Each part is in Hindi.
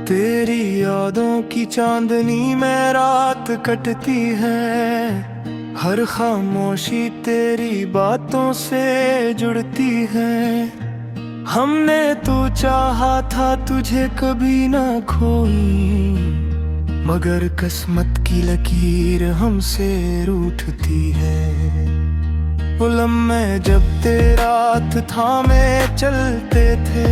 तेरी यादों की चांदनी में रात कटती है। हर खामोशी तेरी बातों से जुड़ती है। हमने तो चाहा था तुझे कभी ना खोई, मगर किस्मत की लकीर हमसे रूठती है। वो लम्हे जब तेरा हाथ थामे चलते थे,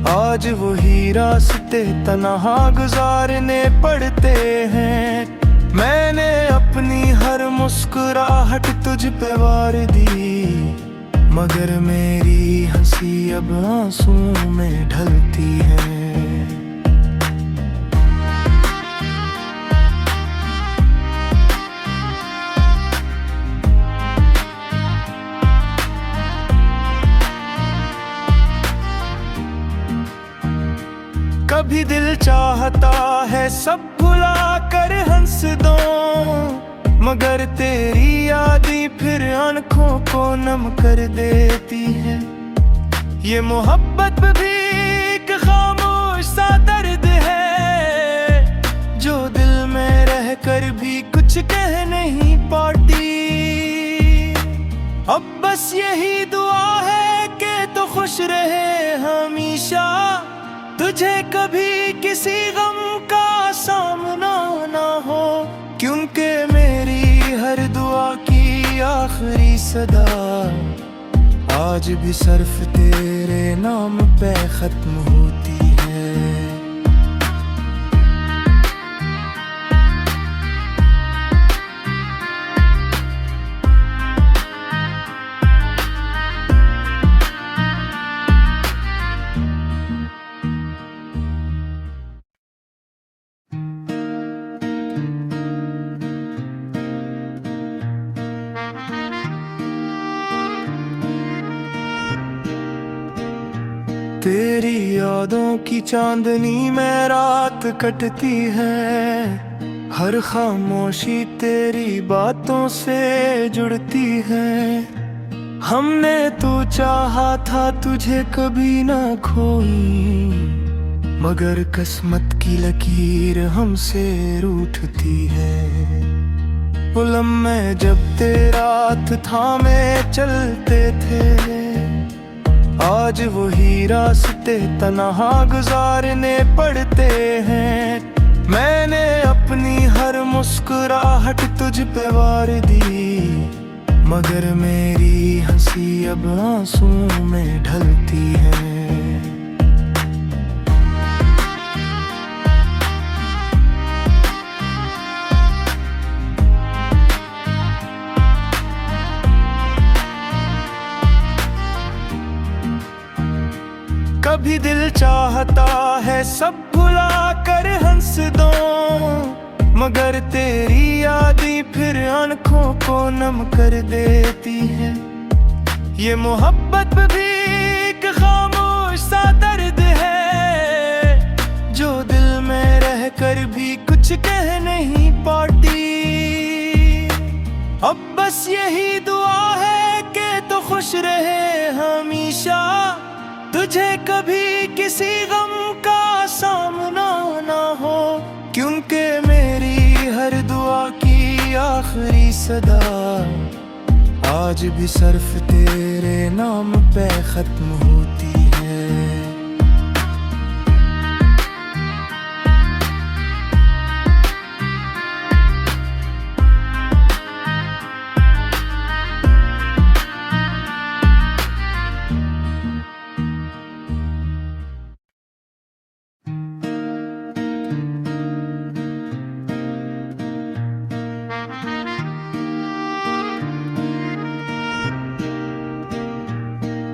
आज वही रास्ते तन्हा गुजारने पड़ते हैं। मैंने अपनी हर मुस्कुराहट तुझ पे वार दी, मगर मेरी हंसी अब आंसुओं में ढलती है। कभी दिल चाहता है सब भुला कर हंस दो, मगर तेरी यादें फिर आंखों को नम कर देती है। ये मोहब्बत भी एक खामोश सा दर्द है, जो दिल में रह कर भी कुछ कह नहीं पाती। अब बस यही दुआ है कि तो खुश रहे हमेशा, तुझे कभी किसी गम का सामना ना हो। क्योंकि मेरी हर दुआ की आखिरी सदा आज भी सिर्फ तेरे नाम पे खत्म होती है। तेरी यादों की चांदनी में रात कटती है। हर खामोशी तेरी बातों से जुड़ती है। हमने तो चाहा था तुझे कभी ना खोई, मगर किस्मत की लकीर हमसे रूठती है। वो लम्हे जब तेरा हाथ थामे चलते थे, आज वही रास्ते तन्हा गुजारने पड़ते हैं। मैंने अपनी हर मुस्कुराहट तुझ पे वार दी, मगर मेरी हंसी अब आंसुओं में ढलती है। कभी दिल चाहता है सब भुला कर हंस दो, मगर तेरी यादें फिर आंखों को नम कर देती है। ये मोहब्बत भी एक खामोश सा दर्द है, जो दिल में रह कर भी कुछ कह नहीं पाती। अब बस यही दुआ है कि तो खुश रहे हमेशा, तुझे कभी किसी गम का सामना ना हो। क्योंकि मेरी हर दुआ की आखिरी सदा आज भी सिर्फ तेरे नाम पे खत्म होती है।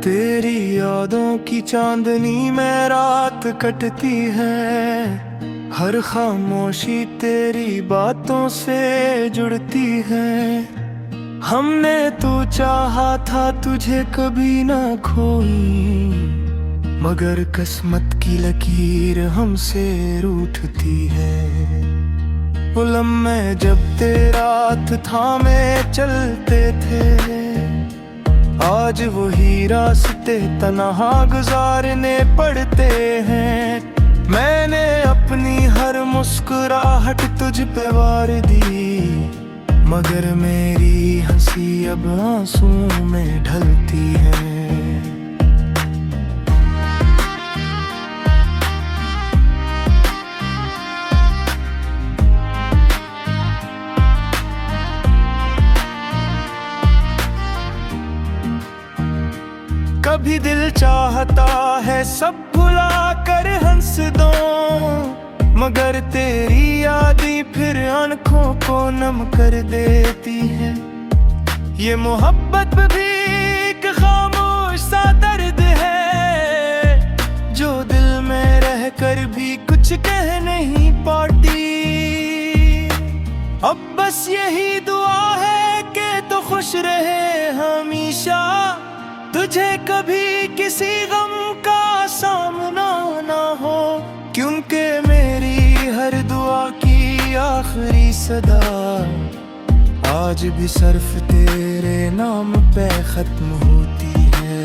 तेरी यादों की चांदनी में रात कटती है। हर खामोशी तेरी बातों से जुड़ती है। हमने तो चाहा था तुझे कभी ना खोई, मगर किस्मत की लकीर हमसे रूठती है। वो लम्हे जब तेरा हाथ थामे चलते थे, आज वही रास्ते तन्हा गुजारने पड़ते हैं। मैंने अपनी हर मुस्कुराहट तुझ पे वार दी, मगर मेरी हंसी अब आंसुओं में ढलती है। कभी दिल चाहता है सब भुला कर हंस दो, मगर तेरी यादें फिर आँखों को नम कर देती है। ये मोहब्बत भी एक खामोश सा दर्द है, जो दिल में रह कर भी कुछ कह नहीं पाती। अब बस यही दुआ है कि तो खुश रहे हमेशा, तुझे कभी किसी गम का सामना ना हो, क्योंकि मेरी हर दुआ की आखिरी सदा आज भी सिर्फ तेरे नाम पे खत्म होती है।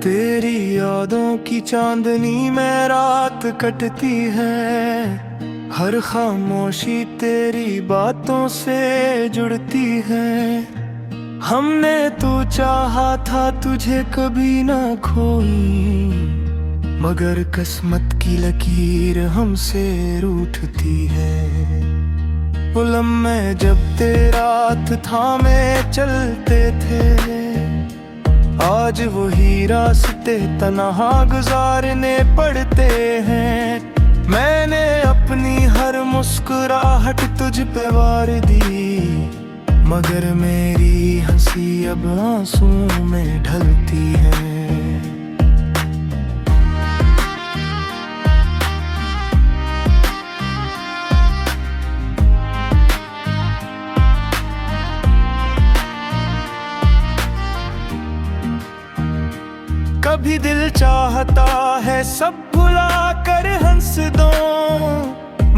तेरी यादों की चांदनी में रात कटती है, हर खामोशी तेरी बातों से जुड़ती है। हमने तो चाहा था तुझे कभी ना खोई, मगर किस्मत की लकीर हमसे रूठती है। वो लम्हे जब तेरा हाथ थामे चलते थे, आज वही रास्ते तन्हा गुजारने पड़ते हैं। मैंने अपनी हर मुस्कुराहट तुझ पे वार दी, मगर मेरी हंसी अब आंसुओं में ढलती है। कभी दिल चाहता है सब भुला कर हंस दो,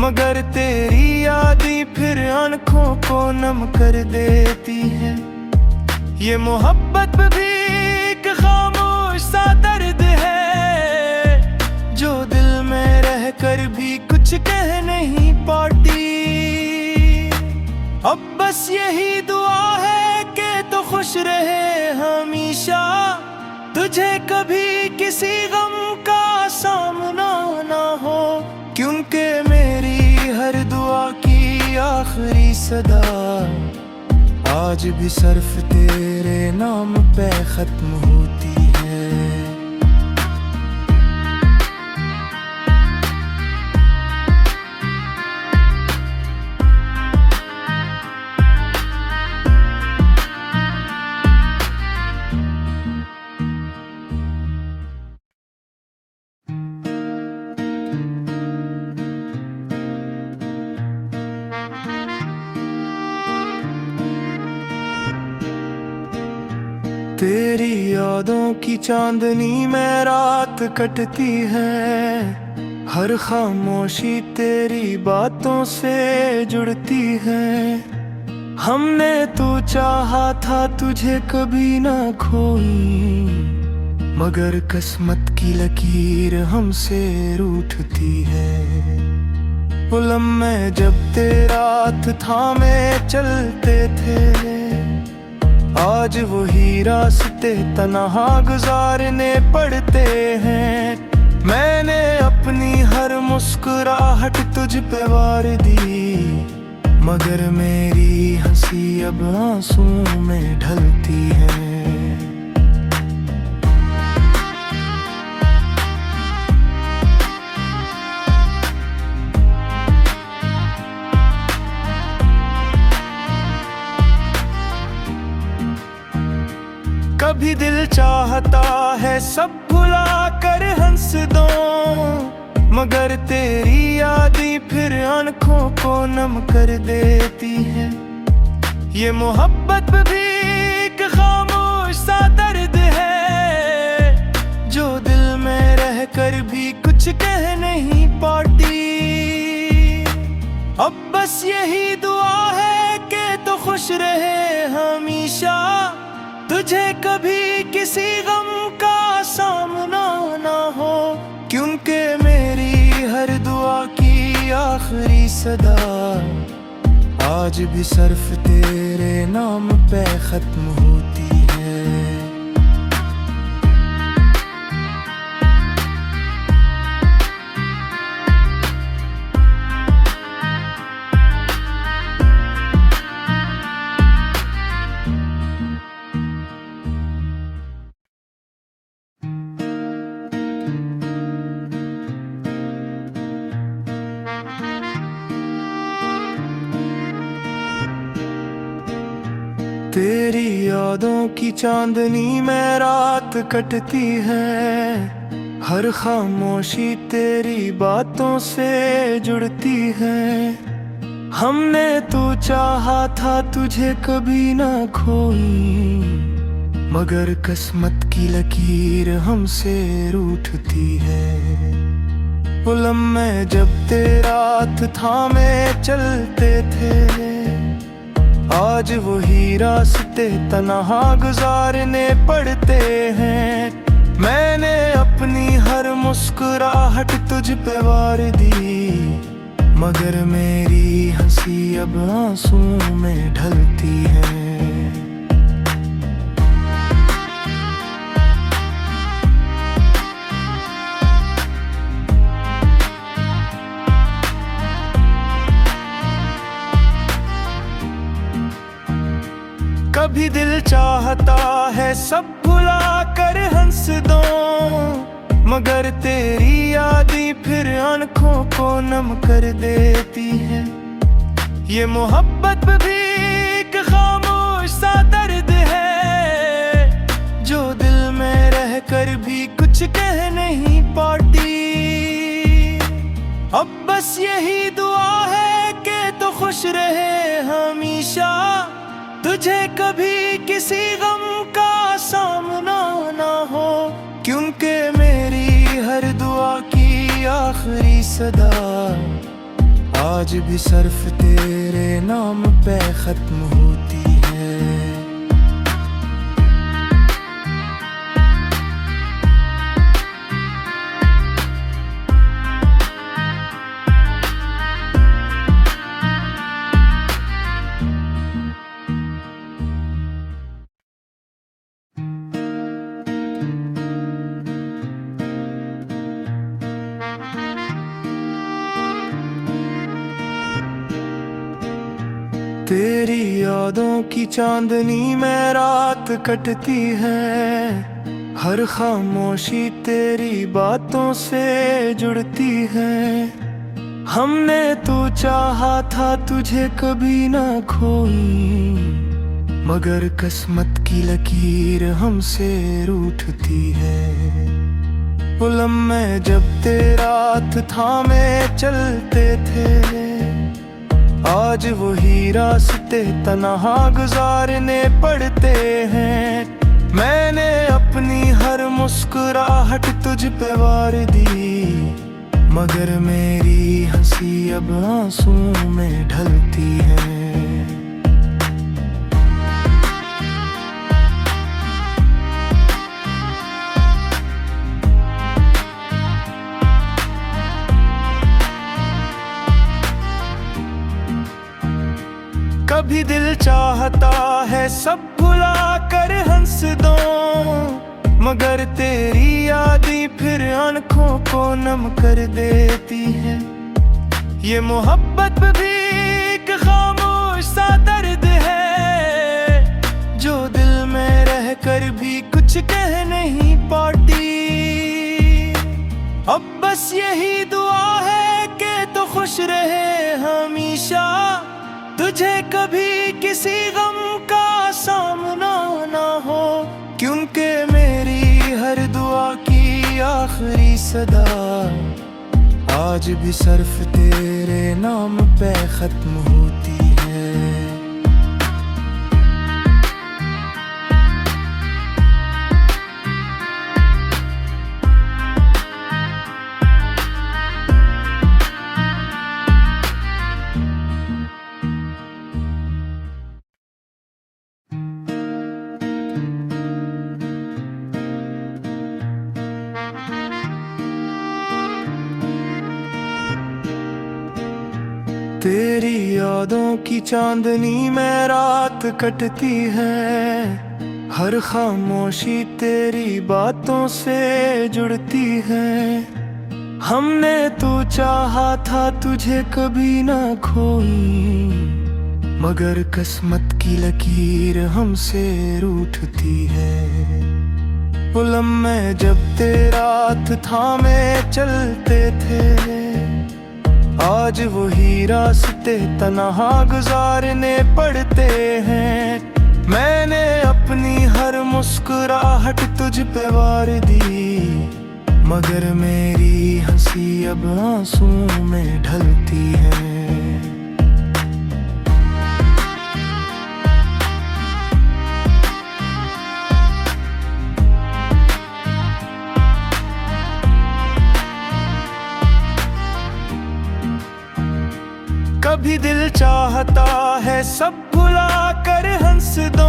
मगर तेरी यादें फिर आँखों को नम कर देती है। ये मोहब्बत भी एक खामोश सा दर्द है, जो दिल में रह कर भी कुछ कह नहीं पाती। अब बस यही दुआ है कि तो खुश रहे हमेशा, तुझे कभी किसी गम का सामना ना हो, क्योंकि मेरी हर दुआ की आखिरी सदा आज भी सिर्फ तेरे नाम पे खत्म होती है। तेरी यादों की चांदनी में रात कटती है, हर खामोशी तेरी बातों से जुड़ती है। हमने तो चाहा था तुझे कभी ना खोई, मगर किस्मत की लकीर हमसे रूठती है। वो लम्हे जब तेरा हाथ थामे चलते थे, आज वही रास्ते तन्हा गुजारने पड़ते हैं। मैंने अपनी हर मुस्कुराहट तुझ पे वार दी, मगर मेरी हंसी अब आंसुओं में ढलती है। कभी दिल चाहता है सब भुला कर हंस दो, मगर तेरी यादें फिर आँखों को नम कर देती है। ये मोहब्बत भी एक खामोश सा दर्द है, जो दिल में रह कर भी कुछ कह नहीं पाती। अब बस यही दुआ है कि तो खुश रहे हमेशा, तुझे कभी किसी गम का सामना ना हो, क्योंकि मेरी हर दुआ की आखिरी सदा आज भी सिर्फ तेरे नाम पे खत्म होती है। तेरी यादों की चांदनी में रात कटती है, हर खामोशी तेरी बातों से जुड़ती है। हमने तो चाहा था तुझे कभी ना खोई, मगर किस्मत की लकीर हमसे रूठती है। वो लम्हे जब तेरा हाथ थामे चलते थे, आज वही रास्ते तन्हा गुजारने पड़ते हैं। मैंने अपनी हर मुस्कुराहट तुझ पे वार दी, मगर मेरी हंसी अब आंसुओं में ढलती है। कभी दिल चाहता है सब भुला कर हंस दो, मगर तेरी यादें फिर आँखों को नम कर देती है। ये मोहब्बत भी एक खामोश सा दर्द है, जो दिल में रह कर भी कुछ कह नहीं पाती। अब बस यही दुआ है कि तो खुश रहे हमेशा, तुझे कभी किसी गम का सामना ना हो, क्योंकि मेरी हर दुआ की आखिरी सदा आज भी सिर्फ तेरे नाम पे खत्म होती है। तेरी यादों की चांदनी में रात कटती है, हर खामोशी तेरी बातों से जुड़ती है। हमने तो चाहा था तुझे कभी ना खोई, मगर किस्मत की लकीर हमसे रूठती है। वो लम्हे जब तेरा हाथ थामे चलते थे, आज वही रास्ते तन्हा गुजारने पड़ते हैं। मैंने अपनी हर मुस्कुराहट तुझ पे वार दी, मगर मेरी हंसी अब आंसुओं में ढलती है। कभी दिल चाहता है सब भुला कर हंस दो, मगर तेरी यादें फिर आँखों को नम कर देती है। ये मोहब्बत भी एक खामोश सा दर्द है, जो दिल में रह कर भी कुछ कह नहीं पाती। अब बस यही दुआ है कि तो खुश रहे हमेशा, तुझे कभी किसी गम का सामना ना हो, क्योंकि मेरी हर दुआ की आखिरी सदा आज भी सिर्फ तेरे नाम पे खत्म होती है। तेरी यादों की चांदनी में रात कटती है, हर खामोशी तेरी बातों से जुड़ती है। हमने तो चाहा था तुझे कभी ना खोई, मगर किस्मत की लकीर हमसे रूठती है। वो लम्हे जब तेरा हाथ थामे चलते थे, आज वही रास्ते तन्हा गुजारने पड़ते हैं। मैंने अपनी हर मुस्कुराहट तुझ पे वार दी, मगर मेरी हंसी अब आंसुओं में ढलती है। कभी दिल चाहता है सब भुला कर हंस दो,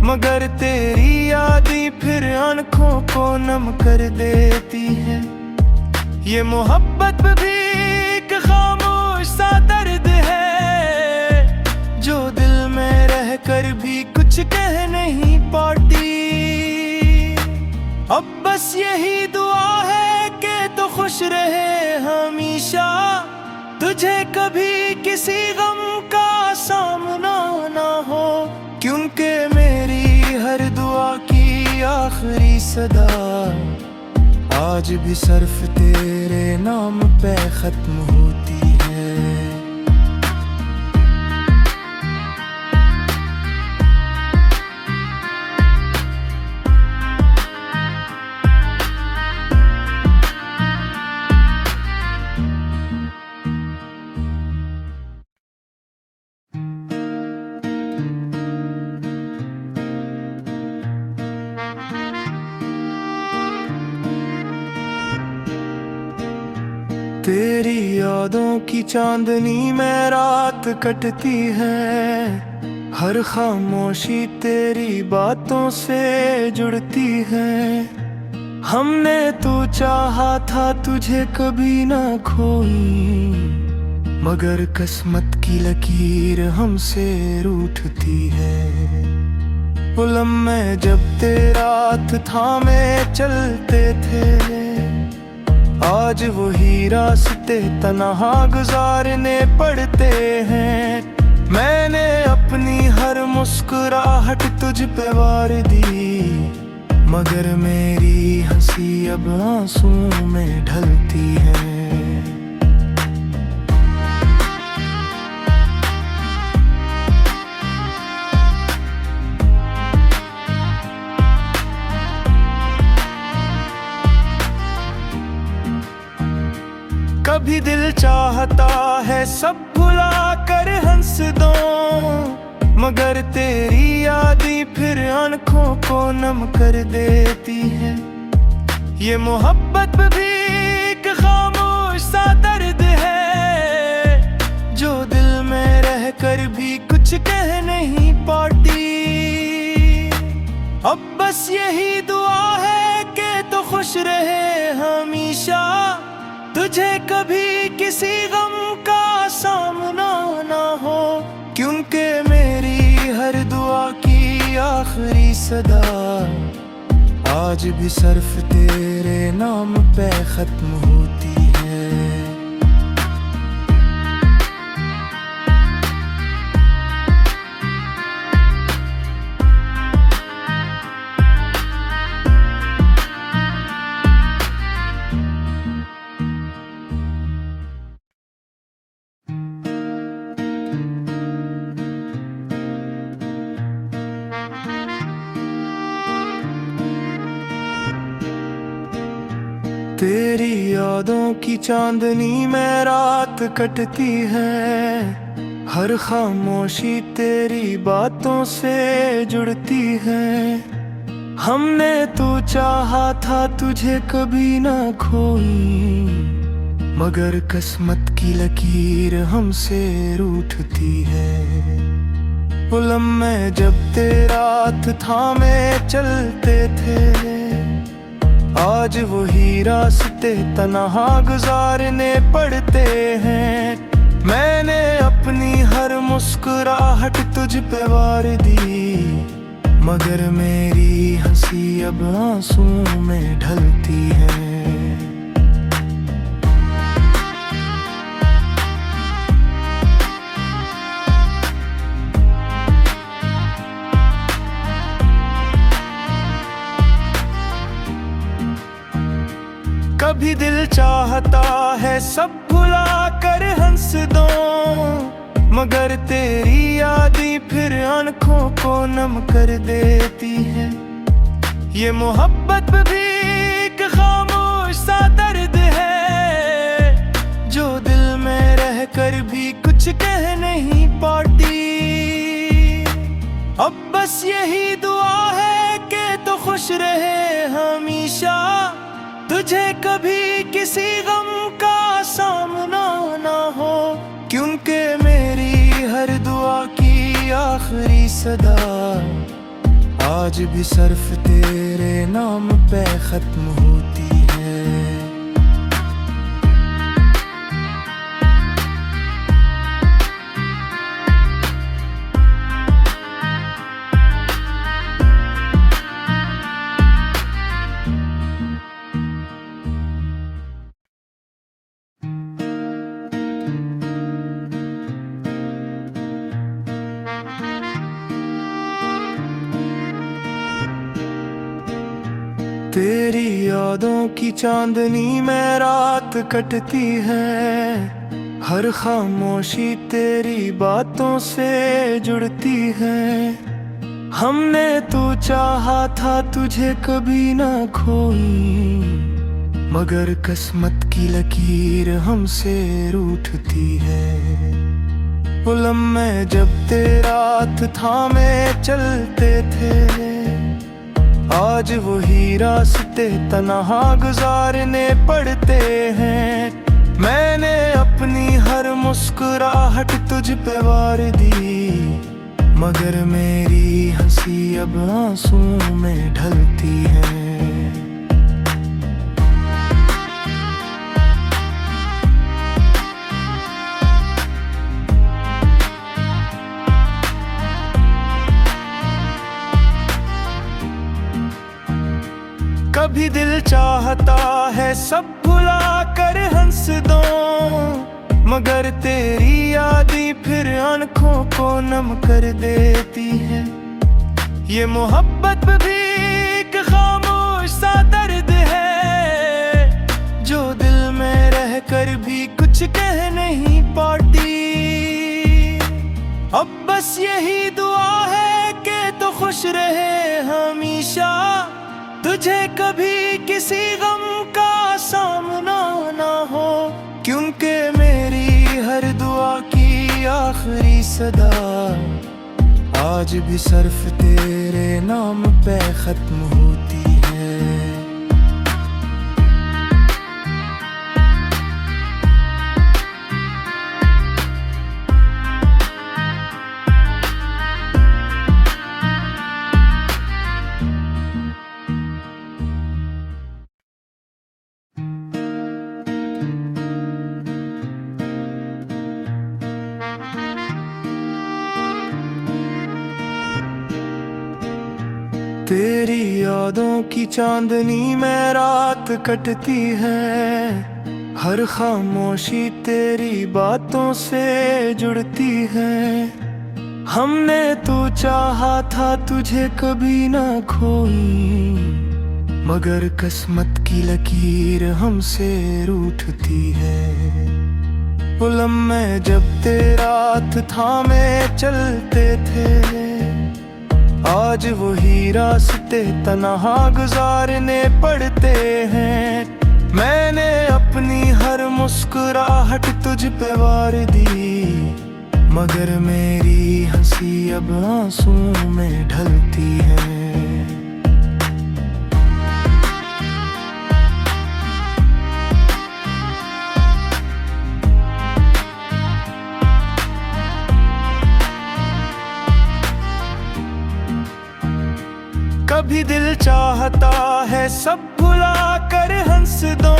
मगर तेरी यादें फिर आंखों को नम कर देती है। ये मोहब्बत भी एक खामोश सा दर्द है, जो दिल में रह कर भी कुछ कह नहीं पाती। अब बस यही दुआ है कि तो खुश रहे हमेशा, तुझे कभी किसी गम का सामना ना हो। क्योंकि मेरी हर दुआ की आखिरी सदा आज भी सिर्फ तेरे नाम पे खत्म होती है। तेरी यादों की चांदनी में रात कटती है, हर खामोशी तेरी बातों से जुड़ती है। हमने तो चाहा था तुझे कभी ना खोई, मगर किस्मत की लकीर हमसे रूठती है। वो लम्हे जब तेरा हाथ थामे चलते थे, आज वही रास्ते तन्हा गुजारने पड़ते हैं। मैंने अपनी हर मुस्कुराहट तुझ पे वार दी, मगर मेरी हंसी अब आंसुओं में ढलती है। कभी दिल चाहता है सब भुला कर हंस दो, मगर तेरी यादें फिर आंखों को नम कर देती है। ये मोहब्बत भी एक खामोश सा दर्द है, जो दिल में रह कर भी कुछ कह नहीं पाती। अब बस यही दुआ है कि तो खुश रहे हमेशा, तुझे कभी किसी गम का सामना ना हो। क्योंकि मेरी हर दुआ की आखिरी सदा आज भी सिर्फ तेरे नाम पे खत्म होती है। तेरी यादों की चांदनी में रात कटती है, हर खामोशी तेरी बातों से जुड़ती है। हमने तो चाहा था तुझे कभी ना खोई, मगर किस्मत की लकीर हमसे रूठती है। वो लम्हे जब तेरा हाथ थामे चलते थे, आज वही रास्ते तन्हा गुजारने पड़ते हैं। मैंने अपनी हर मुस्कुराहट तुझ पे वार दी, मगर मेरी हंसी अब आंसुओं में ढलती है। कभी दिल चाहता है सब भुला कर हंस दो, मगर तेरी यादें फिर आंखों को नम कर देती है। ये मोहब्बत भी एक खामोश सा दर्द है, जो दिल में रह कर भी कुछ कह नहीं पाती। अब बस यही दुआ है कि तो खुश रहे हमेशा, तुझे कभी किसी गम का सामना ना हो। क्योंकि मेरी हर दुआ की आखिरी सदा आज भी सिर्फ तेरे नाम पे खत्म होती है। तेरी यादों की चांदनी में रात कटती है, हर खामोशी तेरी बातों से जुड़ती है। हमने तो चाहा था तुझे कभी ना खोई, मगर किस्मत की लकीर हमसे रूठती है। वो लम्हे जब तेरा हाथ थामे चलते थे, आज वही रास्ते तन्हा गुजारने पड़ते हैं। मैंने अपनी हर मुस्कुराहट तुझ पे वार दी, मगर मेरी हंसी अब आंसुओं में ढलती है। कभी दिल चाहता है सब भुला कर हंस दो, मगर तेरी यादें फिर आंखों को नम कर देती है। ये मोहब्बत भी एक खामोश सा दर्द है, जो दिल में रह कर भी कुछ कह नहीं पाती। अब बस यही दुआ है कि तो खुश रहे हमेशा, तुझे कभी किसी गम का सामना ना हो। क्योंकि मेरी हर दुआ की आखिरी सदा आज भी सिर्फ तेरे नाम पे खत्म होती है। तेरी यादों की चांदनी में रात कटती है, हर खामोशी तेरी बातों से जुड़ती है। हमने तो चाहा था तुझे कभी ना खोई, मगर किस्मत की लकीर हमसे रूठती है। वो लम्हे जब तेरा हाथ थामे चलते थे, आज वही रास्ते तन्हा गुजारने पड़ते हैं। मैंने अपनी हर मुस्कुराहट तुझ पे वार दी, मगर मेरी हंसी अब आंसुओं में ढलती है। कभी दिल चाहता है सब भुला कर हंस दो,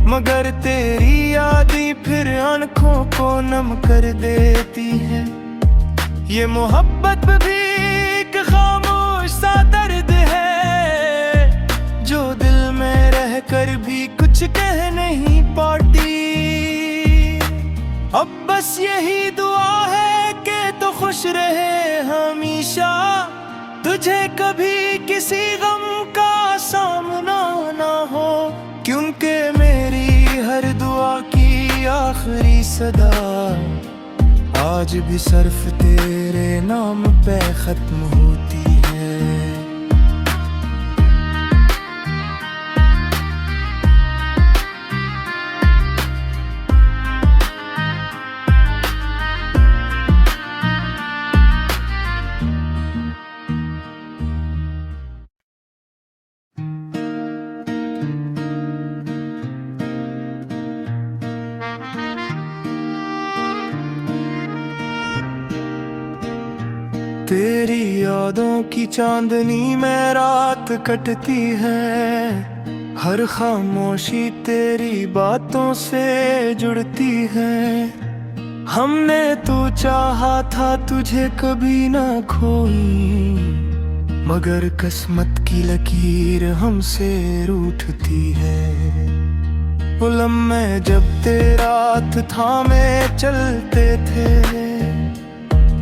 मगर तेरी यादें फिर आँखों को नम कर देती है। ये मोहब्बत भी एक खामोश सा दर्द है, जो दिल में रह कर भी कुछ कह नहीं पाती। अब बस यही दुआ है कि तो खुश रहे हमेशा, तुझे कभी किसी गम का सामना ना हो, क्योंकि मेरी हर दुआ की आखिरी सदा आज भी सिर्फ तेरे नाम पे खत्म होती है। तेरी यादों की चांदनी में रात कटती है, हर खामोशी तेरी बातों से जुड़ती है। हमने तो चाहा था तुझे कभी ना खोई, मगर किस्मत की लकीर हमसे रूठती है। वो लम्हे जब तेरा हाथ थामे चलते थे,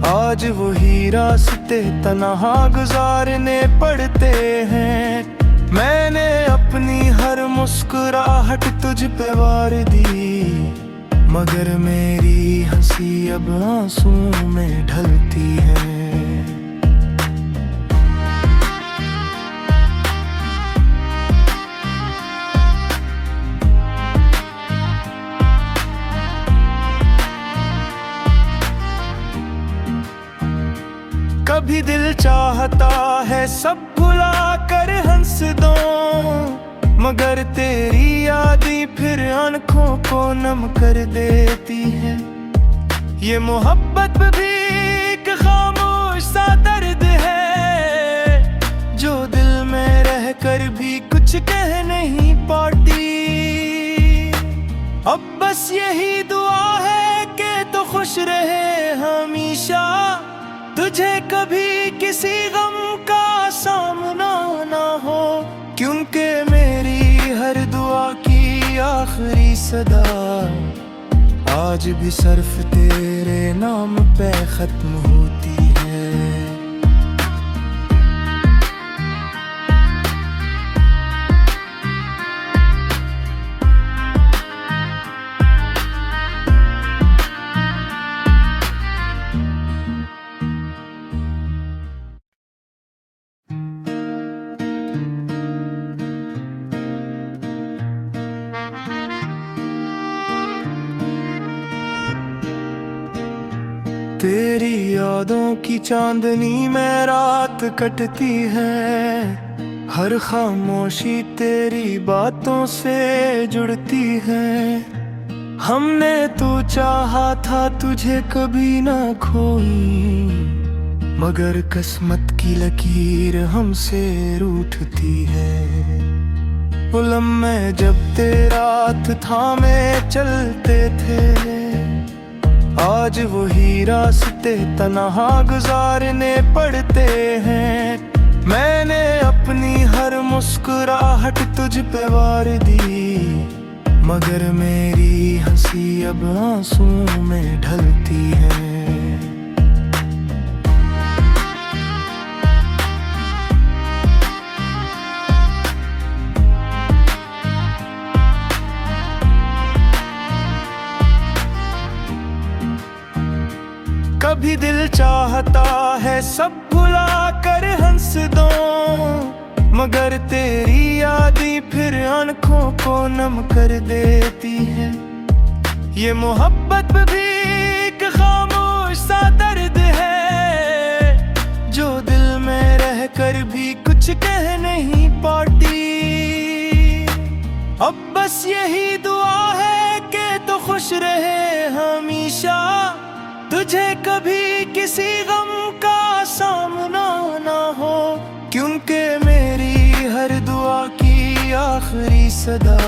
आज वही रास्ते तन्हा गुजारने पड़ते हैं। मैंने अपनी हर मुस्कुराहट तुझ पे वार दी, मगर मेरी हंसी अब आंसुओं में ढलती है। कभी दिल चाहता है सब भुला कर हंस दो, मगर तेरी यादें फिर आँखों को नम कर देती है। ये मोहब्बत भी एक खामोश सा दर्द है, जो दिल में रह कर भी कुछ कह नहीं पाती। अब बस यही दुआ है कि तो खुश रहे हमेशा, तुझे कभी किसी गम का सामना ना हो, क्योंकि मेरी हर दुआ की आखिरी सदा आज भी सिर्फ तेरे नाम पे खत्म होती है। तेरी यादों की चांदनी में रात कटती है, हर खामोशी तेरी बातों से जुड़ती है। हमने तो चाहा था तुझे कभी ना खोई, मगर किस्मत की लकीर हमसे रूठती है। वो लम्हे जब तेरा हाथ थामे चलते थे, आज वही रास्ते तन्हा गुजारने पड़ते हैं। मैंने अपनी हर मुस्कुराहट तुझ पे वार दी, मगर मेरी हंसी अब आंसुओं में ढलती है। कभी दिल चाहता है सब भुला कर हंस दो, मगर तेरी यादें फिर आँखों को नम कर देती है। ये मोहब्बत भी एक खामोश सा दर्द है, जो दिल में रह कर भी कुछ कह नहीं पाती। अब बस यही दुआ है कि तो खुश रहे हमेशा, तुझे कभी किसी गम का सामना ना हो। क्योंकि मेरी हर दुआ की आखिरी सदा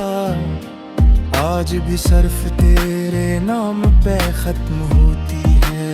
आज भी सिर्फ तेरे नाम पे खत्म होती है।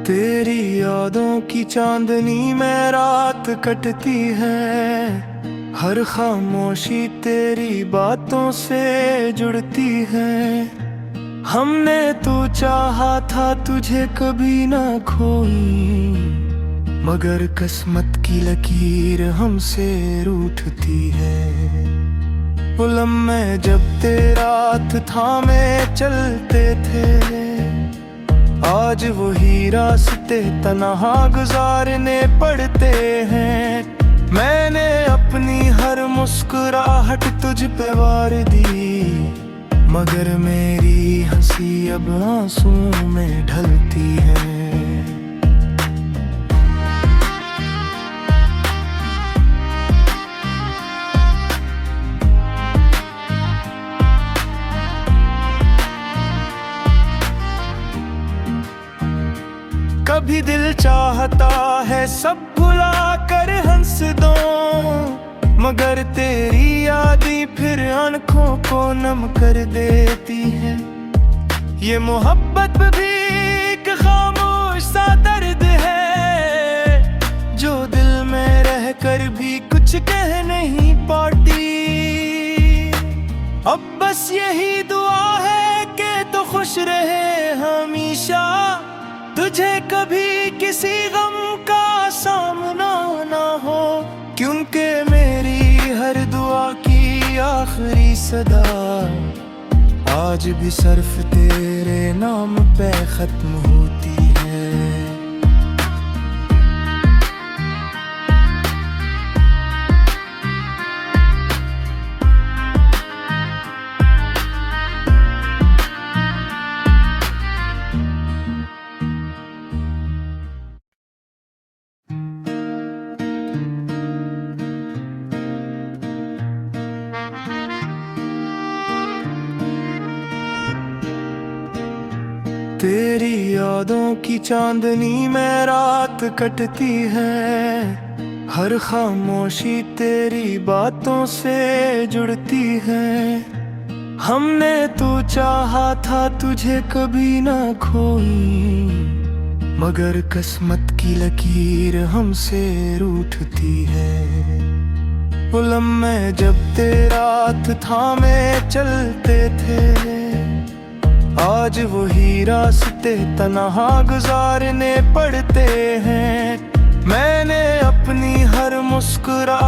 तेरी यादों की चांदनी में रात कटती है, हर खामोशी तेरी बातों से जुड़ती है। हमने तो चाहा था तुझे कभी ना खोई, मगर किस्मत की लकीर हमसे रूठती है। वो लम्हे जब तेरा हाथ थामे चलते थे, आज वही रास्ते तन्हा गुजारने पड़ते हैं। मैंने अपनी हर मुस्कुराहट तुझ पे वार दी, मगर मेरी हंसी अब आंसुओं में ढलती है। कभी दिल चाहता है सब भुला कर हंस दो, मगर तेरी यादें फिर आँखों को नम कर देती है। ये मोहब्बत भी एक खामोश सा दर्द है, जो दिल में रह कर भी कुछ कह नहीं पाती। अब बस यही दुआ है कि तो खुश रहे हमेशा, तुझे कभी किसी गम का सामना ना हो। क्योंकि मेरी हर दुआ की आखिरी सदा आज भी सिर्फ तेरे नाम पे खत्म होती है। तेरी यादों की चांदनी में रात कटती है, हर खामोशी तेरी बातों से जुड़ती है। हमने तो चाहा था तुझे कभी ना खोई, मगर किस्मत की लकीर हमसे रूठती है। वो लम्हे जब तेरा हाथ थामे चलते थे, आज वही रास्ते तन्हा गुजारने पड़ते हैं। मैंने अपनी हर मुस्कुरा